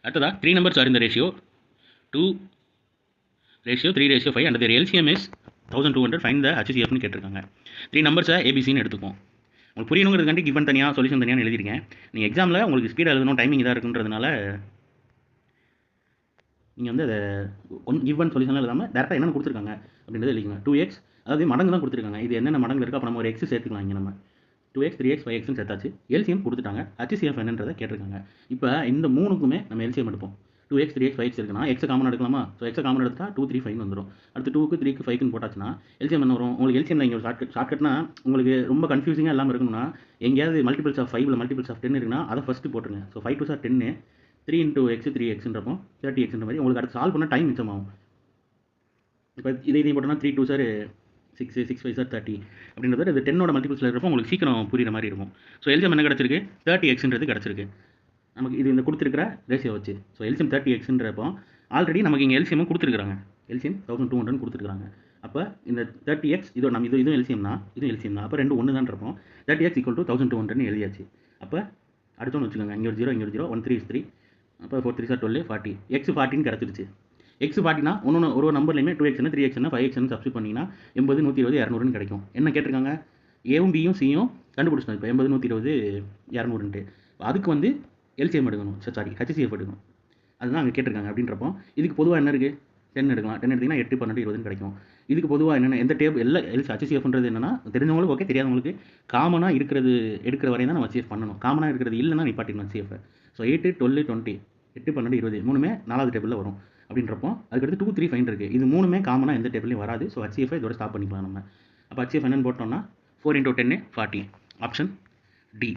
அடுத்ததா 3 numbers are in the ratio 2 ratio 3 ratio 5 and their LCM is 1200. find the HCF னு கேட்டிருக்காங்க. 3 numbers ABCன்னு எடுத்துப்போம். உங்களுக்கு புரியணுங்கிறதுக்காண்டி கிவன் தனியாக சொல்யூஷன் தனியாக எழுதிருக்கேன். நீங்கள் எக்ஸாமில் உங்களுக்கு ஸ்பீடாக எழுதணும், டைமிங் இதாக இருக்குன்றதுனால நீங்கள் வந்து அதை கிவன் சொல்யூஷன் எழுதாமல் டேரெக்டாக என்னென்ன கொடுத்துருக்காங்க அப்படின்றத எழுதிக்கோங்க. 2x அதாவது மடங்கு தான் கொடுத்துருக்காங்க. இது என்னென்ன மடங்கு இருக்குது, அப்போ நம்ம ஒரு எக்ஸ் சேர்த்துக்கலாம். இங்கே நம்ம 2x 3x 5xன்னு சேர்த்தாச்சு. எல்சிஎம் கொடுத்துட்டாங்க. HCF என்னன்றதை கேட்டிருக்காங்க. இப்போ இந்த மூணுக்குமே நம்ம எல்சிஎம் எடுப்போம். 2x 3x 5x இருக்குன்னா எக்ஸ் காமன் எடுக்கலாமா? ஸோ எக்ஸ் காமன் எடுத்தா 2 3 5 வந்துடும். அடுத்து 2க்கு 3க்கு 5க்கு போட்டாச்சுன்னா எல்சிஎம் என்ன வரும்? உங்களுக்கு எல்சிஎம் இங்கே ஒரு ஷார்ட்கட்னா உங்களுக்கு ரொம்ப கன்ஃபியூசிங்காக இல்லாமல் இருக்கணும்னா எங்கேயாவது மல்டிபிள்ஸ் ஆஃப் 5 மல்டிபிள்ஸ் ஆஃப் 10 இருக்குன்னா அதை ஃபஸ்ட்டு போட்டுருங்க. ஸோ 5 2 10 3 × x 3xன்றப்போ 30xன்ற மாதிரி உங்களுக்கு அடுத்து சால்வ் பண்ண டைம் மிச்சமாகும். இப்போ இதையும் போட்டோம்னா 3 2 6 6 5 30 அப்படின்றது இது 10ஓட மல்டிபிள்ஸில் இருக்கிறப்போ உங்களுக்கு சீக்கிரம் புரியுற மாதிரி இருக்கும். ஸோ எல்சிஎம் என்ன கிடச்சிருக்கு? 30xன்றது கிடச்சிருக்கு நமக்கு. இது இந்த கொடுத்துருக்கிற ரேஷியோ வச்சு. ஸோ எல்சிஎம் 30xன்றப்போ ஆல்ரெடி நமக்கு இங்கே எல்சிஎம் கொடுத்துருக்காங்க. எல்சிஎம் 1200 கொடுத்துருக்காங்க. அப்போ இந்த 30x இதோ நம்ம இதுவும் எல்சிஎம்னா இதுவும் எல்சிஎம் தான். அப்போ ரெண்டு ஒன்று தான் இருப்போம். 30x = 1200 எழுதியாச்சு. அப்போ அடுத்தோன்னு வச்சுக்கோங்க. இங்கே ஒரு 0 இங்கே ஒரு 0 1 3 is 3. அப்போ 4 3 are 12 40 x 40 கிடச்சிருச்சு. x 40னா ஒரு நம்பர்லையுமே 2x 3x 5x சப்ஸ்டிட் பண்ணிங்கன்னா 80 120 200ன்னு கிடைக்கும். என்ன கேட்டிருக்காங்க? ஏவும் பியும் சியும் கண்டுபிடிச்சோம். இப்போ 80 120 200ன்ட்டு அதுக்கு வந்து எல்சிஎம் எடுக்கணும், சாரி HCF எடுக்கணும். அதுதான் அங்கே கேட்டிருக்காங்க. அப்படின்றப்போ இதுக்கு பொதுவாக என்ன இருக்குது? 10 எடுக்கலாம். 10 எடுத்திங்கன்னா 8 12 20 கிடைக்கும். இதுக்கு பொதுவாக என்னென்ன எந்த டேபிள் எல்லாம் HCFன்றது என்னன்னா தெரிஞ்சவங்களுக்கு ஓகே, தெரியாதவங்களுக்கு காமனாக இருக்கிறது எடுக்கிற வரையும் தான் நம்ம HCF பண்ணணும். காமனாக இருக்கிறது இல்லைன்னா நிப்பாட்டிடணும் HCF. ஸோ 8 12 20 8 12 20 மூணுமே 4வது டேபிளில் வரும். அப்படின்றப்போ அதுக்கடுத்து 2 3 5 இருக்குது. இது மூணுமே காமனாக எந்த டேபிளையும் வராது. ஸோ HCF இதோட ஸ்டாப் பண்ணிக்கலாம் நம்ம. அப்போ HCF என்னன்னு போட்டோம்னா 4 × 10 40. Option D.